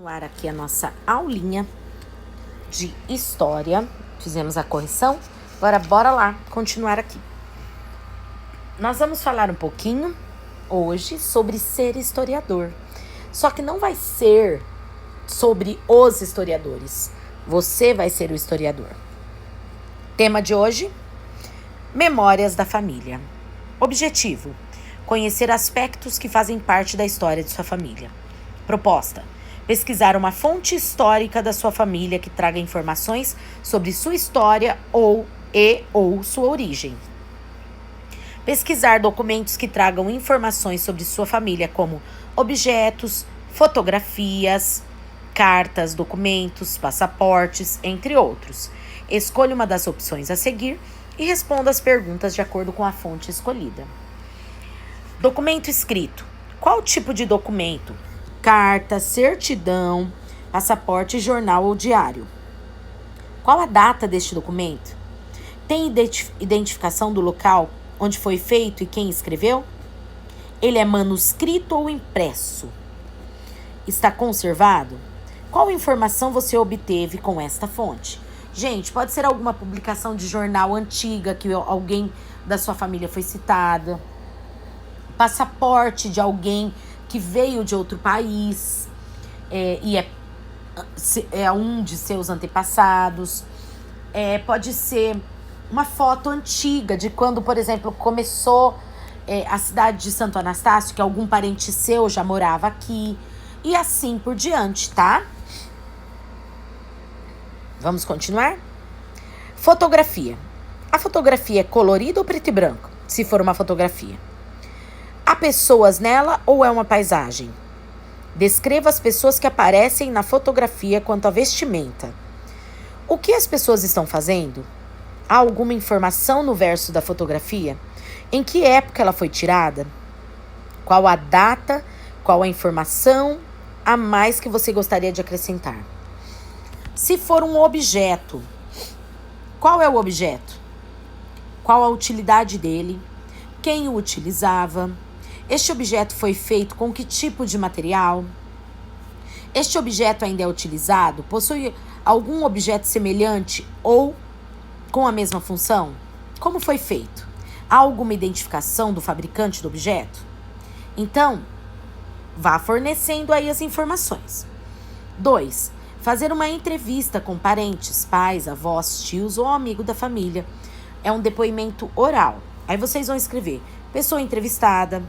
Continuar aqui a nossa aulinha de história. Fizemos a correção, agora bora lá continuar aqui. Nós vamos falar um pouquinho hoje sobre ser historiador. Só que não vai ser sobre os historiadores. Você vai ser o historiador. Tema de hoje: Memórias da família. Objetivo: conhecer aspectos que fazem parte da história de sua família. Proposta: pesquisar uma fonte histórica da sua família que traga informações sobre sua história ou sua origem. Pesquisar documentos que tragam informações sobre sua família, como objetos, fotografias, cartas, documentos, passaportes, entre outros. Escolha uma das opções a seguir e responda as perguntas de acordo com a fonte escolhida. Documento escrito. Qual tipo de documento? Carta, certidão, passaporte, jornal ou diário. Qual a data deste documento? Tem identificação do local onde foi feito e quem escreveu? Ele é manuscrito ou impresso? Está conservado? Qual informação você obteve com esta fonte? Gente, pode ser alguma publicação de jornal antiga que alguém da sua família foi citada. Passaporte de alguém que veio de outro país e é um de seus antepassados. Pode ser uma foto antiga de quando, por exemplo, começou a cidade de Santo Anastácio, que algum parente seu já morava aqui, e assim por diante, tá? Vamos continuar? Fotografia. A fotografia é colorida ou preto e branco, se for uma fotografia? Há pessoas nela ou é uma paisagem? Descreva as pessoas que aparecem na fotografia quanto à vestimenta. O que as pessoas estão fazendo? Há alguma informação no verso da fotografia? Em que época ela foi tirada? Qual a data? Qual a informação a mais que você gostaria de acrescentar? Se for um objeto, qual é o objeto? Qual a utilidade dele? Quem o utilizava? Este objeto foi feito com que tipo de material? Este objeto ainda é utilizado? Possui algum objeto semelhante ou com a mesma função? Como foi feito? Há alguma identificação do fabricante do objeto? Então, vá fornecendo aí as informações. 2. Fazer uma entrevista com parentes, pais, avós, tios ou amigo da família. É um depoimento oral. Aí vocês vão escrever pessoa entrevistada,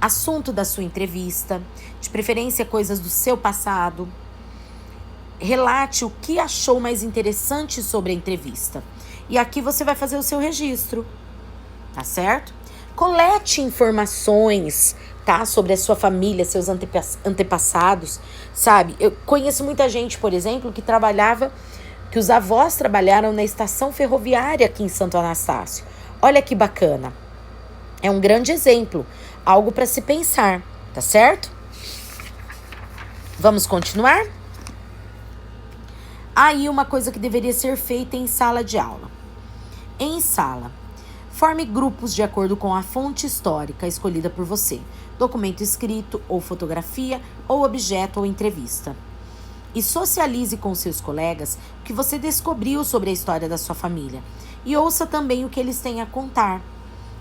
assunto da sua entrevista, de preferência coisas do seu passado. Relate o que achou mais interessante sobre a entrevista. E aqui você vai fazer o seu registro, tá certo? Colete informações, tá? Sobre a sua família, seus antepassados, sabe? Eu conheço muita gente, por exemplo, que os avós trabalharam na estação ferroviária aqui em Santo Anastácio. Olha que bacana. É um grande exemplo, algo para se pensar, tá certo? Vamos continuar? Aí uma coisa que deveria ser feita em sala de aula. Em sala, forme grupos de acordo com a fonte histórica escolhida por você, documento escrito ou fotografia ou objeto ou entrevista. E socialize com seus colegas o que você descobriu sobre a história da sua família e ouça também o que eles têm a contar.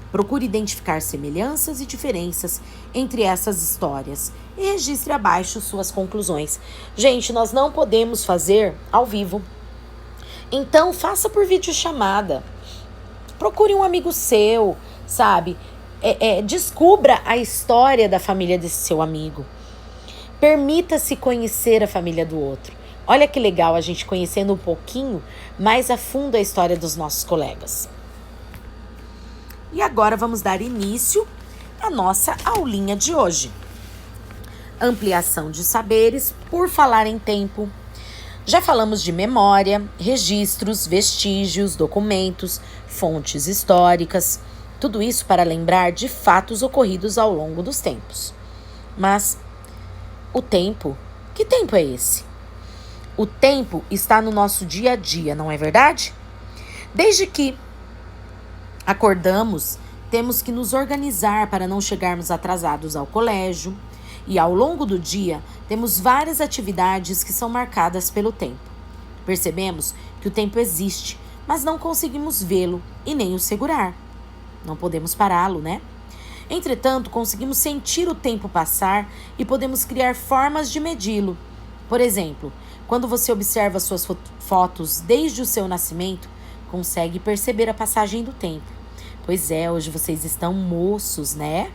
Procure identificar semelhanças e diferenças entre essas histórias e registre abaixo suas conclusões. Gente, nós não podemos fazer ao vivo. Então, faça por videochamada. Procure um amigo seu, sabe? Descubra a história da família desse seu amigo. Permita-se conhecer a família do outro. Olha que legal a gente conhecendo um pouquinho mais a fundo a história dos nossos colegas. E agora vamos dar início à nossa aulinha de hoje. Ampliação de saberes por falar em tempo. Já falamos de memória, registros, vestígios, documentos, fontes históricas. Tudo isso para lembrar de fatos ocorridos ao longo dos tempos. Mas o tempo, que tempo é esse? O tempo está no nosso dia a dia, não é verdade? Desde que acordamos, temos que nos organizar para não chegarmos atrasados ao colégio E ao longo do dia, temos várias atividades que são marcadas pelo tempo. Percebemos que o tempo existe, mas não conseguimos vê-lo e nem o segurar. Não podemos pará-lo, né? Entretanto, conseguimos sentir o tempo passar e podemos criar formas de medi-lo. Por exemplo, quando você observa suas fotos desde o seu nascimento, consegue perceber a passagem do tempo. Pois é, hoje vocês estão moços, né?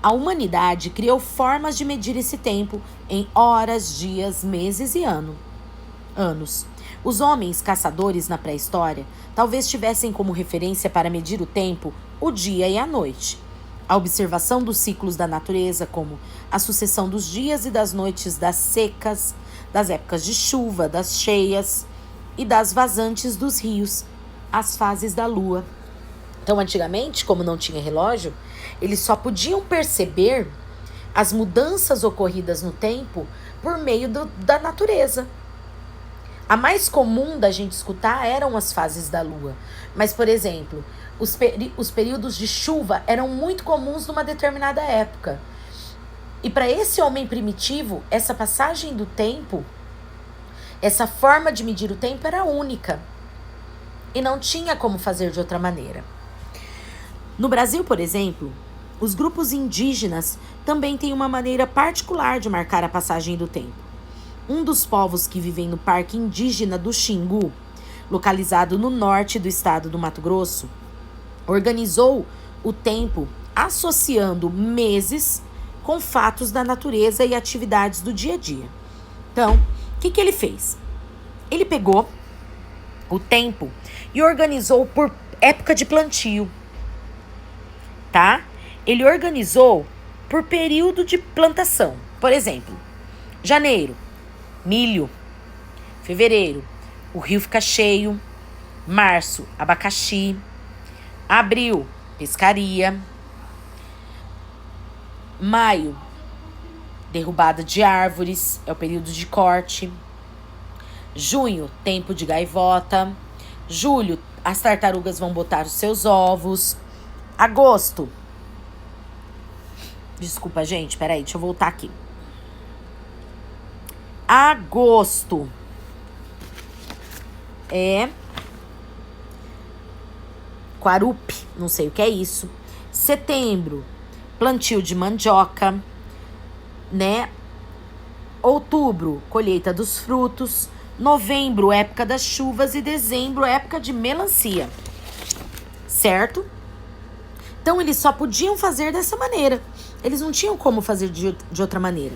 A humanidade criou formas de medir esse tempo em horas, dias, meses e anos. Os homens caçadores na pré-história talvez tivessem como referência para medir o tempo o dia e a noite. A observação dos ciclos da natureza, como a sucessão dos dias e das noites, das secas, das épocas de chuva, das cheias e das vazantes dos rios, as fases da lua. Então, antigamente, como não tinha relógio, eles só podiam perceber as mudanças ocorridas no tempo por meio da natureza. A mais comum da gente escutar eram as fases da lua. Mas, por exemplo, os períodos de chuva eram muito comuns numa determinada época. E para esse homem primitivo, essa passagem do tempo, essa forma de medir o tempo era única. E não tinha como fazer de outra maneira. No Brasil, por exemplo, os grupos indígenas também têm uma maneira particular de marcar a passagem do tempo. Um dos povos que vivem no Parque Indígena do Xingu, localizado no norte do estado do Mato Grosso, organizou o tempo associando meses com fatos da natureza e atividades do dia a dia. Então, o que ele fez? Ele pegou o tempo e organizou por época de plantio, tá? Ele organizou por período de plantação. Por exemplo, janeiro, milho. Fevereiro, o rio fica cheio. Março, abacaxi. Abril, pescaria. Maio, derrubada de árvores, é o período de corte. Junho, tempo de gaivota. Julho, as tartarugas vão botar os seus ovos. Agosto. Desculpa, gente, peraí, deixa eu voltar aqui. Agosto é Quarupi, não sei o que é isso. Setembro, plantio de mandioca, né? Outubro, colheita dos frutos. Novembro, época das chuvas. E dezembro, época de melancia. Certo? Então, eles só podiam fazer dessa maneira. Eles não tinham como fazer de outra maneira.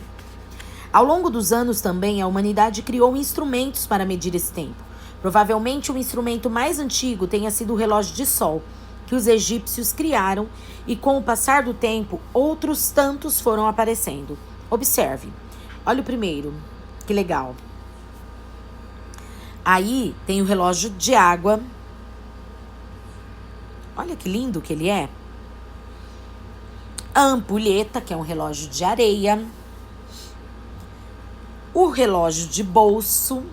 Ao longo dos anos também, a humanidade criou instrumentos para medir esse tempo. Provavelmente o instrumento mais antigo tenha sido o relógio de sol, que os egípcios criaram, e com o passar do tempo, outros tantos foram aparecendo. Observe. Olha o primeiro. Que legal. Aí tem o relógio de água. Olha que lindo que ele é. A ampulheta, que é um relógio de areia. O relógio de bolso.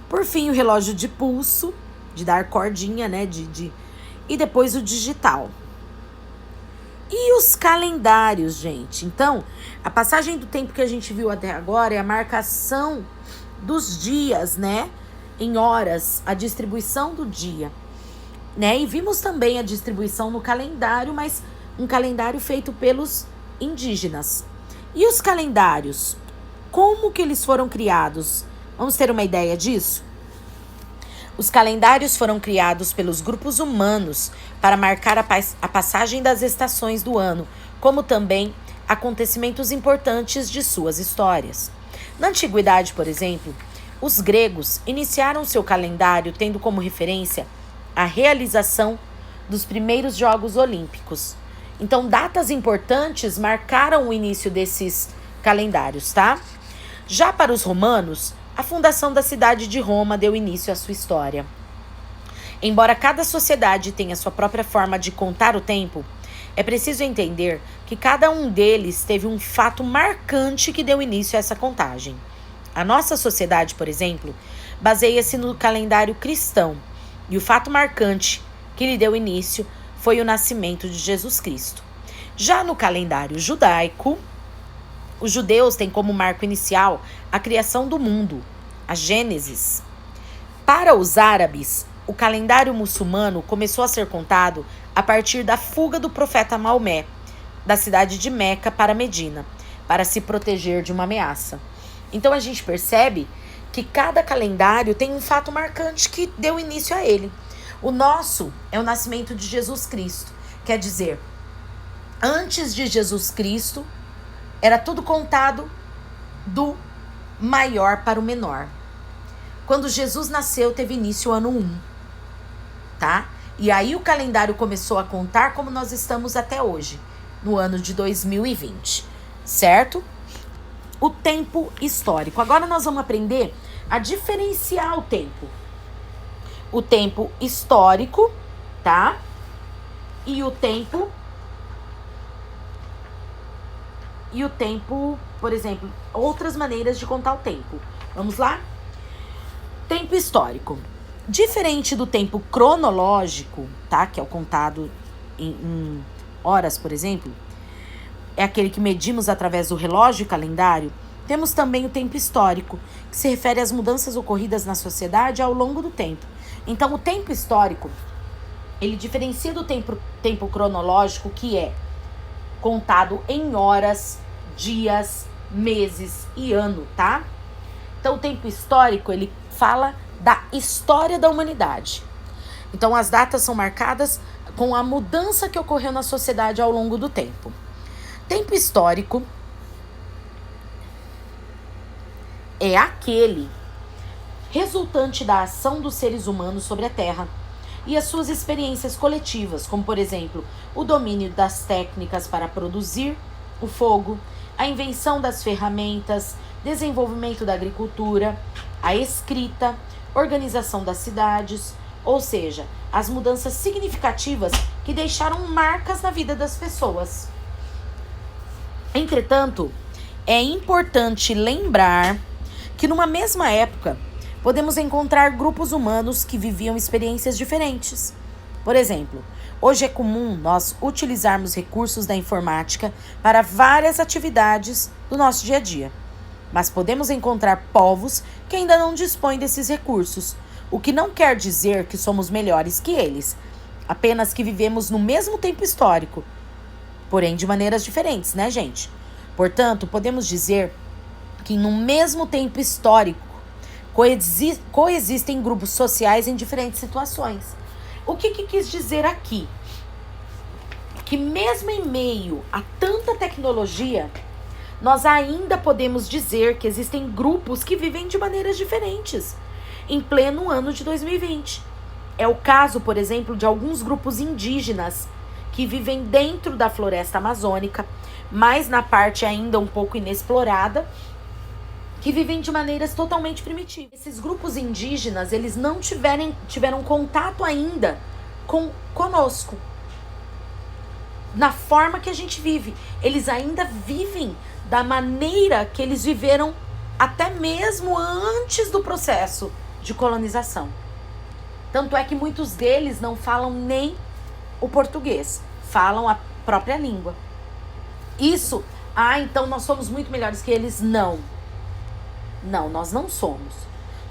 Por fim, o relógio de pulso, de dar cordinha, né? E depois o digital. E os calendários, gente? Então, a passagem do tempo que a gente viu até agora é a marcação dos dias, né? Em horas, a distribuição do dia, né? E vimos também a distribuição no calendário, mas um calendário feito pelos indígenas. E os calendários? Como que eles foram criados? Vamos ter uma ideia disso? Os calendários foram criados pelos grupos humanos para marcar a passagem das estações do ano, como também acontecimentos importantes de suas histórias. Na antiguidade, por exemplo, os gregos iniciaram seu calendário tendo como referência a realização dos primeiros Jogos Olímpicos. Então, datas importantes marcaram o início desses calendários, tá? Já para os romanos, a fundação da cidade de Roma deu início à sua história. Embora cada sociedade tenha sua própria forma de contar o tempo, é preciso entender que cada um deles teve um fato marcante que deu início a essa contagem. A nossa sociedade, por exemplo, baseia-se no calendário cristão, e o fato marcante que lhe deu início foi o nascimento de Jesus Cristo. Já no calendário judaico, os judeus têm como marco inicial a criação do mundo, a Gênesis. Para os árabes, o calendário muçulmano começou a ser contado a partir da fuga do profeta Maomé, da cidade de Meca para Medina, para se proteger de uma ameaça. Então a gente percebe que cada calendário tem um fato marcante que deu início a ele. O nosso é o nascimento de Jesus Cristo, quer dizer, antes de Jesus Cristo, era tudo contado do maior para o menor. Quando Jesus nasceu, teve início o ano 1, tá? E aí o calendário começou a contar como nós estamos até hoje, no ano de 2020, certo? O tempo histórico. Agora nós vamos aprender a diferenciar o tempo. O tempo histórico, tá? E o tempo, por exemplo, outras maneiras de contar o tempo. Vamos lá? Tempo histórico. Diferente do tempo cronológico, tá? Que é o contado em horas, por exemplo, é aquele que medimos através do relógio e calendário. Temos também o tempo histórico, que se refere às mudanças ocorridas na sociedade ao longo do tempo. Então, o tempo histórico, ele diferencia do tempo cronológico, que é contado em horas, dias, meses e ano, tá? Então, o tempo histórico, ele fala da história da humanidade. Então, as datas são marcadas com a mudança que ocorreu na sociedade ao longo do tempo. Tempo histórico é aquele resultante da ação dos seres humanos sobre a Terra e as suas experiências coletivas, como, por exemplo, o domínio das técnicas para produzir o fogo, a invenção das ferramentas, desenvolvimento da agricultura, a escrita, organização das cidades, ou seja, as mudanças significativas que deixaram marcas na vida das pessoas. Entretanto, é importante lembrar que numa mesma época podemos encontrar grupos humanos que viviam experiências diferentes. Por exemplo, hoje é comum nós utilizarmos recursos da informática para várias atividades do nosso dia a dia. Mas podemos encontrar povos que ainda não dispõem desses recursos, o que não quer dizer que somos melhores que eles, apenas que vivemos no mesmo tempo histórico, porém de maneiras diferentes, né, gente? Portanto, podemos dizer que no mesmo tempo histórico coexistem grupos sociais em diferentes situações. O que quis dizer aqui? Que mesmo em meio a tanta tecnologia, nós ainda podemos dizer que existem grupos que vivem de maneiras diferentes, em pleno ano de 2020. É o caso, por exemplo, de alguns grupos indígenas que vivem dentro da floresta amazônica, mas na parte ainda um pouco inexplorada, que vivem de maneiras totalmente primitivas. Esses grupos indígenas, eles não tiveram contato ainda conosco, na forma que a gente vive. Eles ainda vivem da maneira que eles viveram até mesmo antes do processo de colonização. Tanto é que muitos deles não falam nem o português, falam a própria língua. Isso, então nós somos muito melhores que eles? Não. Não, nós não somos.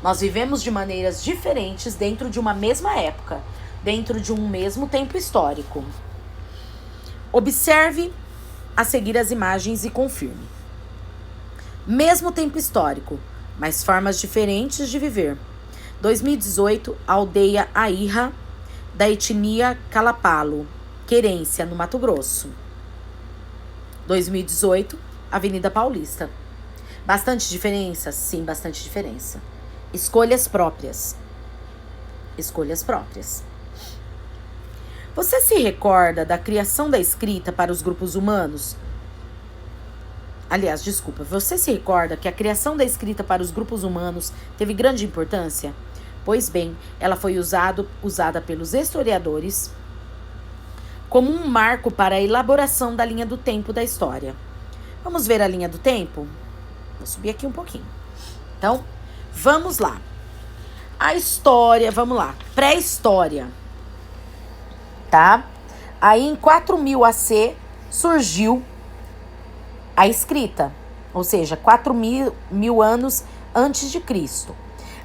Nós vivemos de maneiras diferentes dentro de uma mesma época, dentro de um mesmo tempo histórico. Observe a seguir as imagens e confirme. Mesmo tempo histórico, mas formas diferentes de viver. 2018, aldeia Airra, da etnia Calapalo, Querência, no Mato Grosso. 2018, Avenida Paulista. Bastante diferença? Sim, bastante diferença. Escolhas próprias. Escolhas próprias. Você se recorda da criação da escrita para os grupos humanos? Aliás, desculpa, você se recorda que a criação da escrita para os grupos humanos teve grande importância? Pois bem, ela foi usada pelos historiadores como um marco para a elaboração da linha do tempo da história. Vamos ver a linha do tempo? Vou subir aqui um pouquinho. Então, vamos lá. A história, vamos lá. Pré-história. Tá? Aí em 4000 AC, surgiu a escrita, ou seja, 4.000 anos antes de Cristo.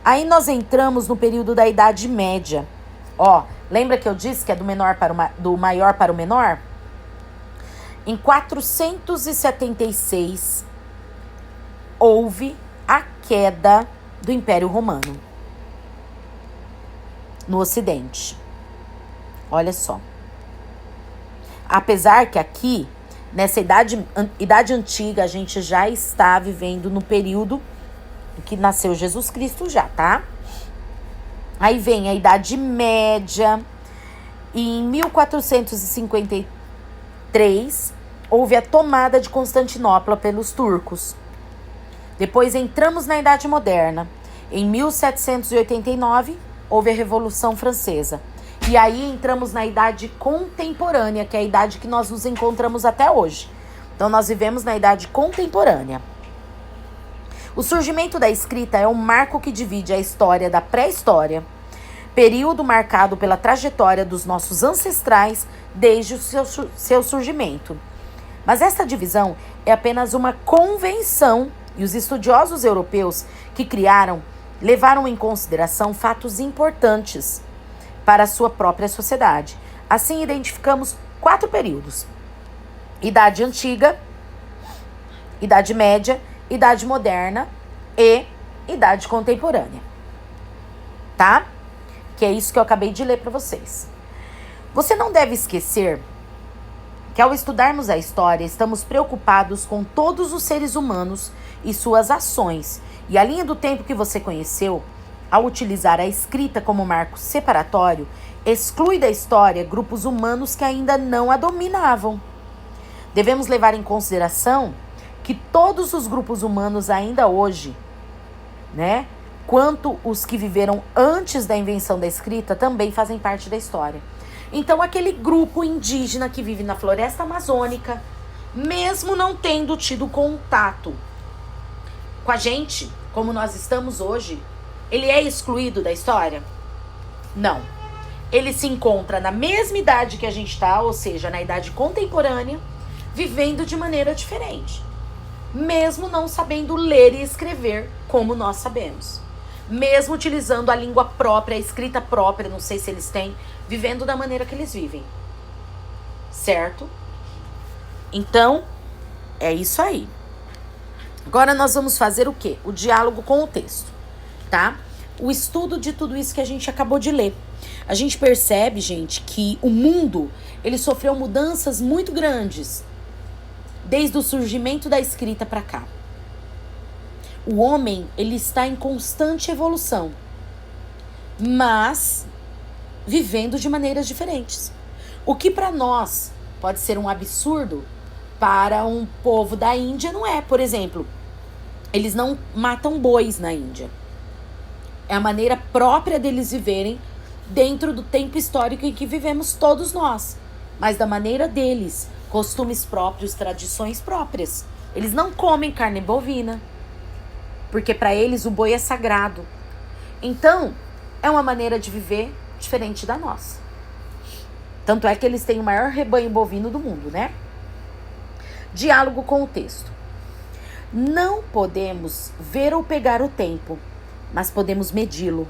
Aí nós entramos no período da Idade Média. Ó, lembra que eu disse que é do maior para o menor? Em 476, houve a queda do Império Romano no Ocidente. Olha só. Apesar que aqui, nessa idade antiga, a gente já está vivendo no período que nasceu Jesus Cristo já, tá? Aí vem a Idade Média. E em 1453, houve a tomada de Constantinopla pelos turcos. Depois entramos na Idade Moderna. Em 1789, houve a Revolução Francesa. E aí entramos na Idade Contemporânea, que é a idade que nós nos encontramos até hoje. Então, nós vivemos na Idade Contemporânea. O surgimento da escrita é um marco que divide a história da pré-história, período marcado pela trajetória dos nossos ancestrais desde o seu surgimento. Mas essa divisão é apenas uma convenção e os estudiosos europeus que criaram levaram em consideração fatos importantes para a sua própria sociedade. Assim, identificamos 4 períodos: Idade Antiga, Idade Média, Idade Moderna e Idade Contemporânea. Tá? Que é isso que eu acabei de ler para vocês. Você não deve esquecer que ao estudarmos a história, estamos preocupados com todos os seres humanos e suas ações. E a linha do tempo que você conheceu, ao utilizar a escrita como marco separatório, exclui da história grupos humanos que ainda não a dominavam. Devemos levar em consideração que todos os grupos humanos ainda hoje, né, quanto os que viveram antes da invenção da escrita, também fazem parte da história. Então, aquele grupo indígena que vive na floresta amazônica, mesmo não tendo tido contato com a gente, como nós estamos hoje, ele é excluído da história? Não. Ele se encontra na mesma idade que a gente está, ou seja, na idade contemporânea, vivendo de maneira diferente. Mesmo não sabendo ler e escrever como nós sabemos. Mesmo utilizando a língua própria, a escrita própria, não sei se eles têm, vivendo da maneira que eles vivem. Certo? Então, é isso aí. Agora nós vamos fazer o quê? O diálogo com o texto, tá? O estudo de tudo isso que a gente acabou de ler. A gente percebe, gente, que o mundo, ele sofreu mudanças muito grandes desde o surgimento da escrita para cá. O homem, ele está em constante evolução, mas vivendo de maneiras diferentes. O que para nós pode ser um absurdo, para um povo da Índia não é. Por exemplo, eles não matam bois na Índia. É a maneira própria deles viverem dentro do tempo histórico em que vivemos todos nós, mas da maneira deles, costumes próprios, tradições próprias. Eles não comem carne bovina, porque para eles o boi é sagrado. Então, é uma maneira de viver diferente da nossa. Tanto é que eles têm o maior rebanho bovino do mundo, né? Diálogo com o texto. Não podemos ver ou pegar o tempo, mas podemos medi-lo.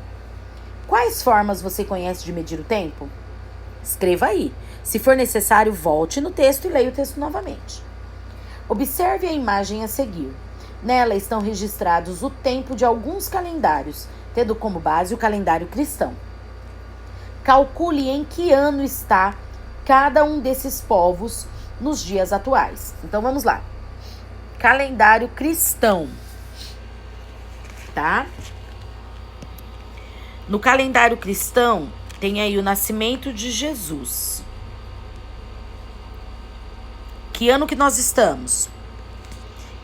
Quais formas você conhece de medir o tempo? Escreva aí. Se for necessário, volte no texto e leia o texto novamente. Observe a imagem a seguir. Nela estão registrados o tempo de alguns calendários, tendo como base o calendário cristão. Calcule em que ano está cada um desses povos nos dias atuais. Então, vamos lá. Calendário cristão. Tá? No calendário cristão, tem aí o nascimento de Jesus. Que ano que nós estamos?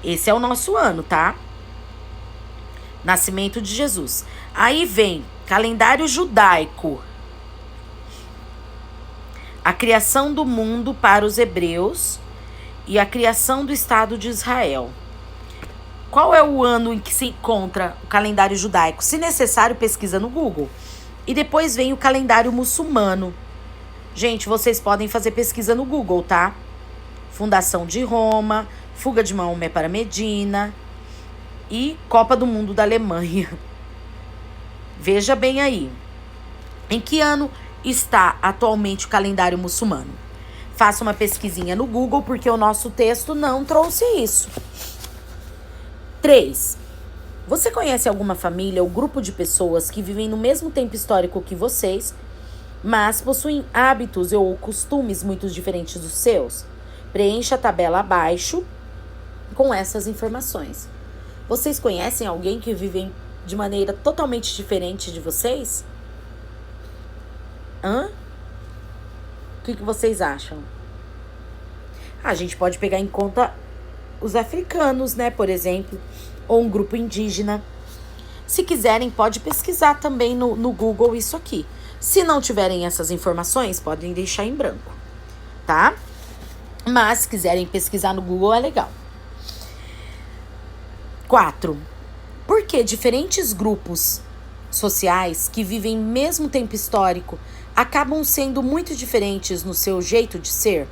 Esse é o nosso ano, tá? Nascimento de Jesus. Aí vem calendário judaico. A criação do mundo para os hebreus e a criação do Estado de Israel. Qual é o ano em que se encontra o calendário judaico? Se necessário, pesquisa no Google. E depois vem o calendário muçulmano. Gente, vocês podem fazer pesquisa no Google, tá? fundação de Roma, fuga de Maomé para Medina e Copa do Mundo da Alemanha. Veja bem aí. Em que ano está atualmente o calendário muçulmano? Faça uma pesquisinha no Google, porque o nosso texto não trouxe isso. 3. Você conhece alguma família ou grupo de pessoas que vivem no mesmo tempo histórico que vocês, mas possuem hábitos ou costumes muito diferentes dos seus? Preencha a tabela abaixo com essas informações. Vocês conhecem alguém que vive de maneira totalmente diferente de vocês? O que vocês acham? A gente pode pegar em conta os africanos, né, por exemplo, ou um grupo indígena. Se quiserem, pode pesquisar também no Google isso aqui. Se não tiverem essas informações, podem deixar em branco, tá? Mas se quiserem pesquisar no Google, é legal. 4. Por que diferentes grupos sociais que vivem mesmo tempo histórico acabam sendo muito diferentes no seu jeito de ser,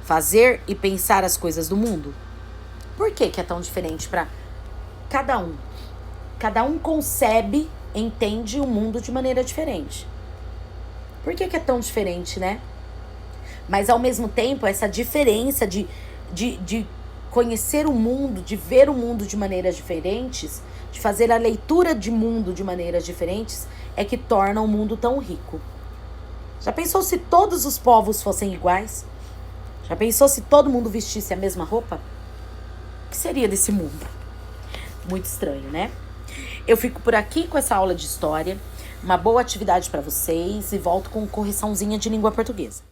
fazer e pensar as coisas do mundo? Por que é tão diferente para cada um? Cada um concebe, entende o mundo de maneira diferente. Por que é tão diferente, né? Mas, ao mesmo tempo, essa diferença de conhecer o mundo, de ver o mundo de maneiras diferentes, de fazer a leitura de mundo de maneiras diferentes, é que torna o mundo tão rico. Já pensou se todos os povos fossem iguais? Já pensou se todo mundo vestisse a mesma roupa? O que seria desse mundo? Muito estranho, né? Eu fico por aqui com essa aula de história. Uma boa atividade para vocês e volto com correçãozinha de língua portuguesa.